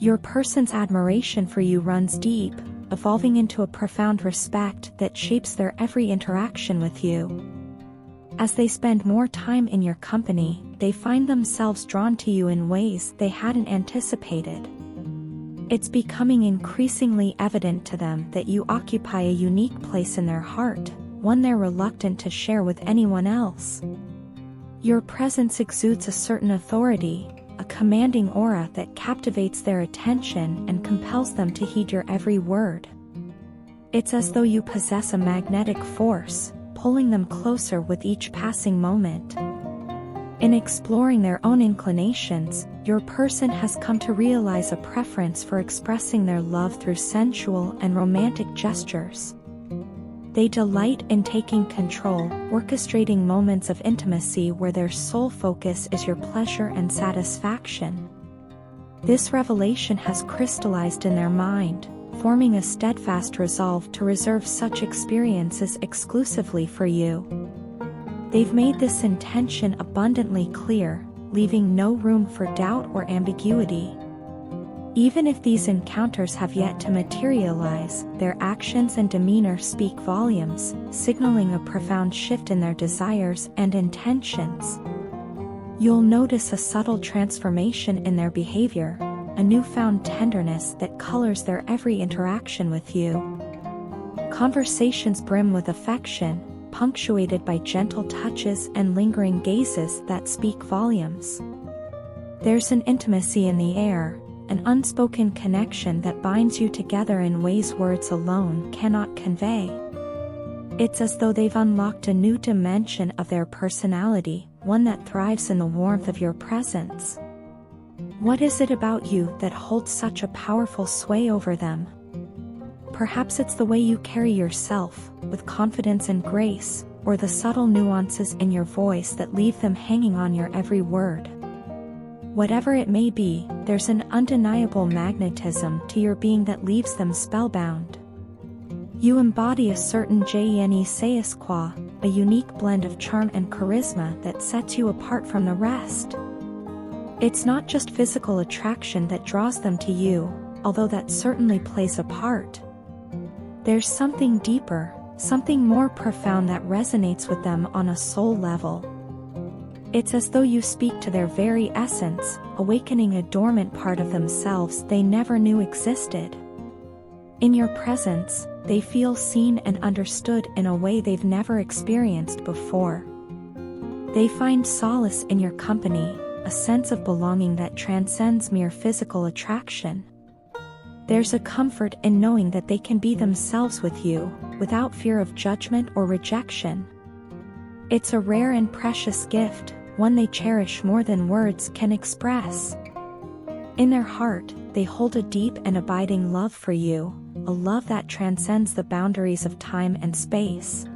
Your person's admiration for you runs deep, evolving into a profound respect that shapes their every interaction with you. As they spend more time in your company, they find themselves drawn to you in ways they hadn't anticipated. It's becoming increasingly evident to them that you occupy a unique place in their heart, one they're reluctant to share with anyone else. Your presence exudes a certain authority, a commanding aura that captivates their attention and compels them to heed your every word. It's as though you possess a magnetic force, pulling them closer with each passing moment. In exploring their own inclinations, your person has come to realize a preference for expressing their love through sensual and romantic gestures. They delight in taking control, orchestrating moments of intimacy where their sole focus is your pleasure and satisfaction. This revelation has crystallized in their mind, forming a steadfast resolve to reserve such experiences exclusively for you. They've made this intention abundantly clear, leaving no room for doubt or ambiguity. Even if these encounters have yet to materialize, their actions and demeanor speak volumes, signaling a profound shift in their desires and intentions. You'll notice a subtle transformation in their behavior, a newfound tenderness that colors their every interaction with you. Conversations brim with affection, punctuated by gentle touches and lingering gazes that speak volumes. There's an intimacy in the air, an unspoken connection that binds you together in ways words alone cannot convey. It's as though they've unlocked a new dimension of their personality, one that thrives in the warmth of your presence. What is it about you that holds such a powerful sway over them? Perhaps it's the way you carry yourself, with confidence and grace, or the subtle nuances in your voice that leave them hanging on your every word. Whatever it may be, there's an undeniable magnetism to your being that leaves them spellbound. You embody a certain je ne sais quoi, a unique blend of charm and charisma that sets you apart from the rest. It's not just physical attraction that draws them to you, although that certainly plays a part. There's something deeper, something more profound that resonates with them on a soul level. It's as though you speak to their very essence, awakening a dormant part of themselves they never knew existed. In your presence, they feel seen and understood in a way they've never experienced before. They find solace in your company, a sense of belonging that transcends mere physical attraction. There's a comfort in knowing that they can be themselves with you, without fear of judgment or rejection. It's a rare and precious gift, one they cherish more than words can express. In their heart, they hold a deep and abiding love for you, a love that transcends the boundaries of time and space.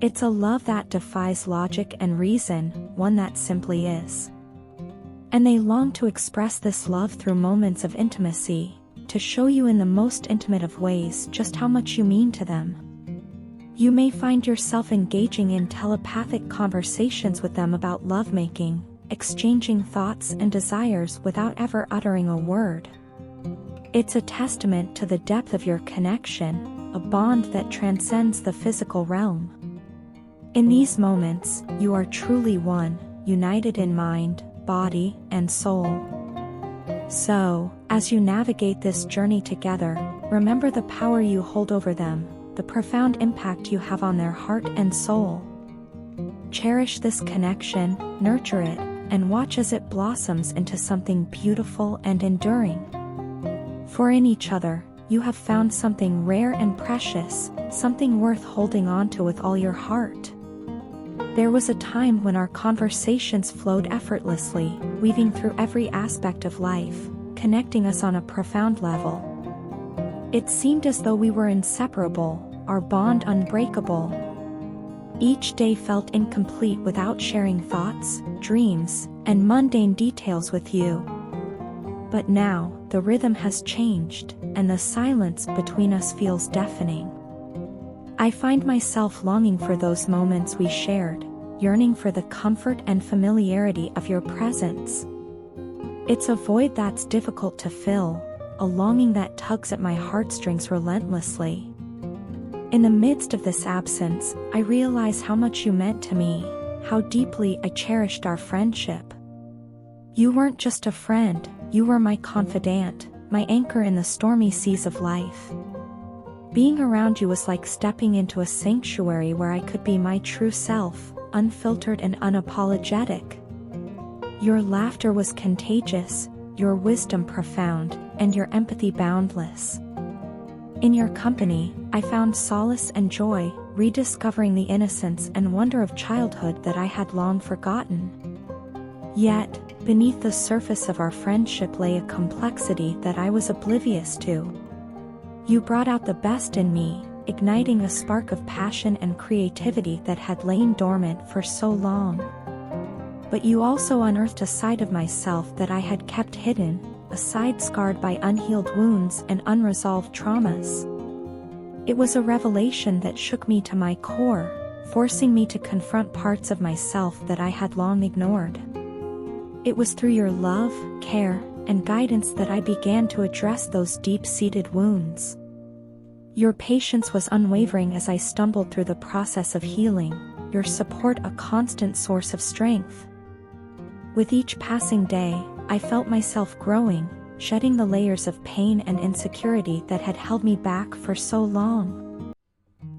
It's a love that defies logic and reason, one that simply is. And they long to express this love through moments of intimacy, to show you in the most intimate of ways just how much you mean to them. You may find yourself engaging in telepathic conversations with them about lovemaking, exchanging thoughts and desires without ever uttering a word. It's a testament to the depth of your connection, a bond that transcends the physical realm. In these moments, you are truly one, united in mind, body, and soul. So, as you navigate this journey together, remember the power you hold over them, the profound impact you have on their heart and soul. Cherish this connection, nurture it, and watch as it blossoms into something beautiful and enduring. For in each other, you have found something rare and precious, something worth holding on to with all your heart. There was a time when our conversations flowed effortlessly, weaving through every aspect of life, connecting us on a profound level. It seemed as though we were inseparable, our bond unbreakable. Each day felt incomplete without sharing thoughts, dreams, and mundane details with you. But now, the rhythm has changed, and the silence between us feels deafening. I find myself longing for those moments we shared, yearning for the comfort and familiarity of your presence. It's a void that's difficult to fill, a longing that tugs at my heartstrings relentlessly. In the midst of this absence, I realize how much you meant to me, how deeply I cherished our friendship. You weren't just a friend, you were my confidant, my anchor in the stormy seas of life. Being around you was like stepping into a sanctuary where I could be my true self, unfiltered and unapologetic. Your laughter was contagious, your wisdom profound, and your empathy boundless. In your company, I found solace and joy, rediscovering the innocence and wonder of childhood that I had long forgotten. Yet, beneath the surface of our friendship lay a complexity that I was oblivious to. You brought out the best in me, igniting a spark of passion and creativity that had lain dormant for so long. But you also unearthed a side of myself that I had kept hidden, a side scarred by unhealed wounds and unresolved traumas. It was a revelation that shook me to my core, forcing me to confront parts of myself that I had long ignored. It was through your love, care, and guidance that I began to address those deep-seated wounds. Your patience was unwavering as I stumbled through the process of healing, your support a constant source of strength. With each passing day, I felt myself growing, shedding the layers of pain and insecurity that had held me back for so long.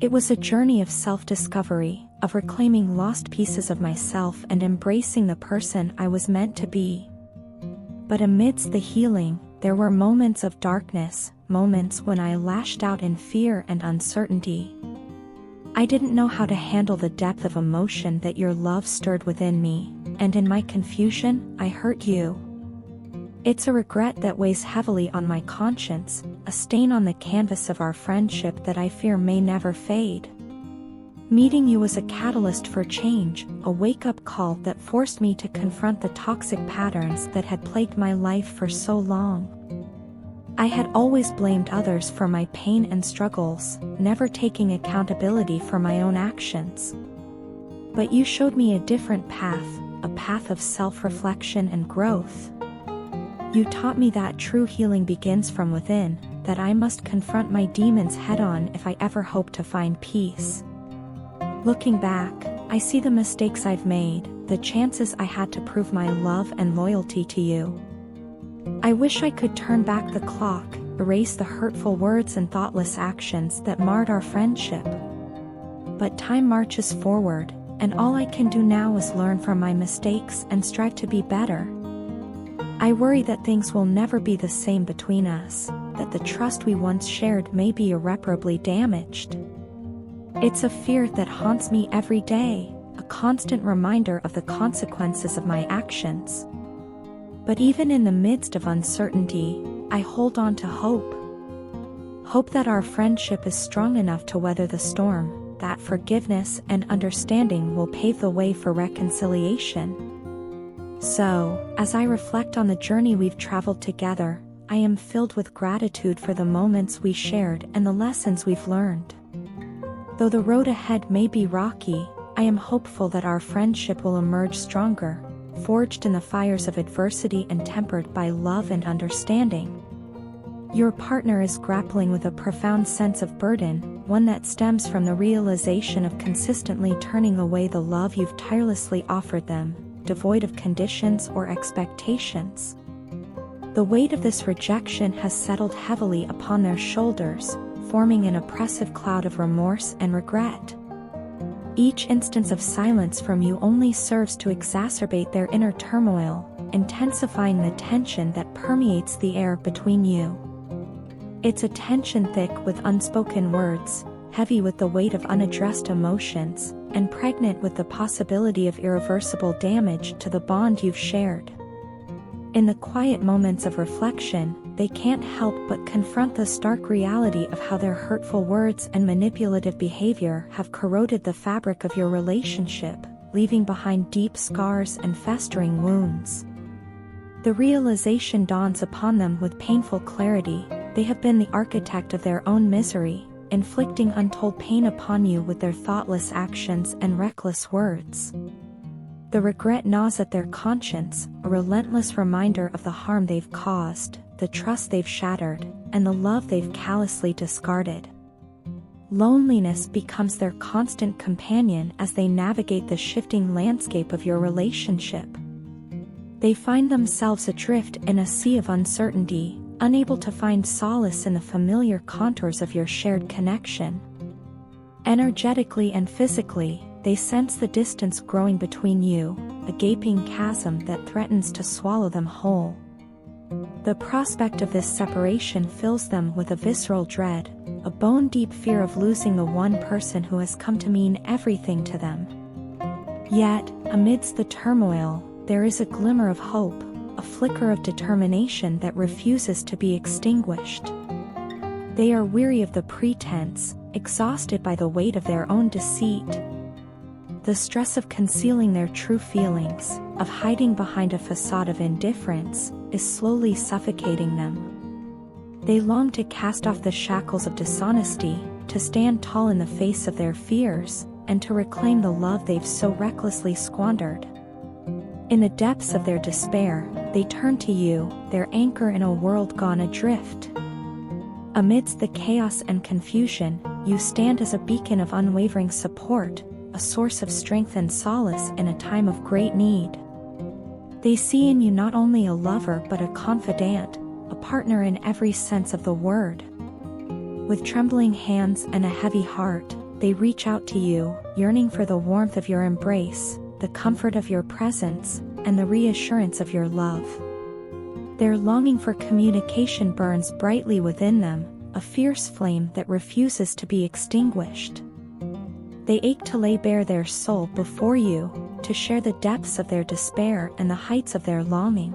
It was a journey of self-discovery, of reclaiming lost pieces of myself and embracing the person I was meant to be. But amidst the healing, there were moments of darkness, moments when I lashed out in fear and uncertainty. I didn't know how to handle the depth of emotion that your love stirred within me, and in my confusion, I hurt you. It's a regret that weighs heavily on my conscience, a stain on the canvas of our friendship that I fear may never fade. Meeting you was a catalyst for change, a wake-up call that forced me to confront the toxic patterns that had plagued my life for so long. I had always blamed others for my pain and struggles, never taking accountability for my own actions. But you showed me a different path, a path of self-reflection and growth. You taught me that true healing begins from within, that I must confront my demons head-on if I ever hope to find peace. Looking back, I see the mistakes I've made, the chances I had to prove my love and loyalty to you. I wish I could turn back the clock, erase the hurtful words and thoughtless actions that marred our friendship. But time marches forward, and all I can do now is learn from my mistakes and strive to be better. I worry that things will never be the same between us, that the trust we once shared may be irreparably damaged. It's a fear that haunts me every day, a constant reminder of the consequences of my actions. But even in the midst of uncertainty, I hold on to hope. Hope that our friendship is strong enough to weather the storm, that forgiveness and understanding will pave the way for reconciliation. So, as I reflect on the journey we've traveled together, I am filled with gratitude for the moments we shared and the lessons we've learned. Though the road ahead may be rocky, I am hopeful that our friendship will emerge stronger, forged in the fires of adversity and tempered by love and understanding. Your partner is grappling with a profound sense of burden, one that stems from the realization of consistently turning away the love you've tirelessly offered them, devoid of conditions or expectations. The weight of this rejection has settled heavily upon their shoulders, forming an oppressive cloud of remorse and regret. Each instance of silence from you only serves to exacerbate their inner turmoil, intensifying the tension that permeates the air between you. It's a tension thick with unspoken words, heavy with the weight of unaddressed emotions, and pregnant with the possibility of irreversible damage to the bond you've shared. In the quiet moments of reflection, they can't help but confront the stark reality of how their hurtful words and manipulative behavior have corroded the fabric of your relationship, leaving behind deep scars and festering wounds. The realization dawns upon them with painful clarity: they have been the architect of their own misery, inflicting untold pain upon you with their thoughtless actions and reckless words. The regret gnaws at their conscience, a relentless reminder of the harm they've caused, the trust they've shattered, and the love they've callously discarded. Loneliness becomes their constant companion as they navigate the shifting landscape of your relationship. They find themselves adrift in a sea of uncertainty, unable to find solace in the familiar contours of your shared connection. Energetically and physically, they sense the distance growing between you, a gaping chasm that threatens to swallow them whole. The prospect of this separation fills them with a visceral dread, a bone-deep fear of losing the one person who has come to mean everything to them. Yet, amidst the turmoil, there is a glimmer of hope, a flicker of determination that refuses to be extinguished. They are weary of the pretense, exhausted by the weight of their own deceit. The stress of concealing their true feelings, of hiding behind a facade of indifference, is slowly suffocating them. They long to cast off the shackles of dishonesty, to stand tall in the face of their fears, and to reclaim the love they've so recklessly squandered. In the depths of their despair, they turn to you, their anchor in a world gone adrift. Amidst the chaos and confusion, you stand as a beacon of unwavering support, a source of strength and solace in a time of great need. They see in you not only a lover but a confidant, a partner in every sense of the word. With trembling hands and a heavy heart, they reach out to you, yearning for the warmth of your embrace, the comfort of your presence, and the reassurance of your love. Their longing for communication burns brightly within them, a fierce flame that refuses to be extinguished. They ache to lay bare their soul before you, to share the depths of their despair and the heights of their longing.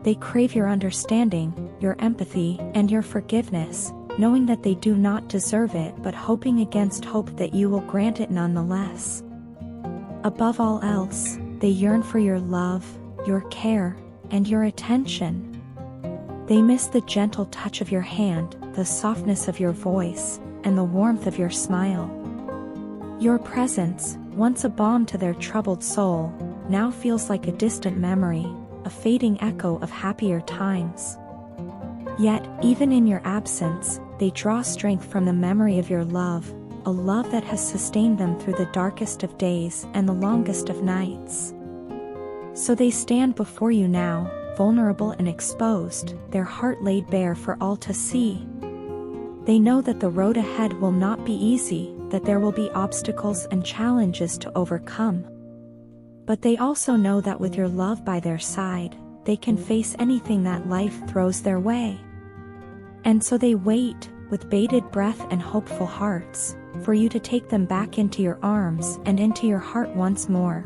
They crave your understanding, your empathy, and your forgiveness, knowing that they do not deserve it but hoping against hope that you will grant it nonetheless. Above all else, they yearn for your love, your care, and your attention. They miss the gentle touch of your hand, the softness of your voice, and the warmth of your smile. Your presence, once a balm to their troubled soul, now feels like a distant memory, a fading echo of happier times. Yet, even in your absence, they draw strength from the memory of your love, a love that has sustained them through the darkest of days and the longest of nights. So they stand before you now, vulnerable and exposed, their heart laid bare for all to see. They know that the road ahead will not be easy, that there will be obstacles and challenges to overcome. But they also know that with your love by their side, they can face anything that life throws their way. And so they wait, with bated breath and hopeful hearts, for you to take them back into your arms and into your heart once more.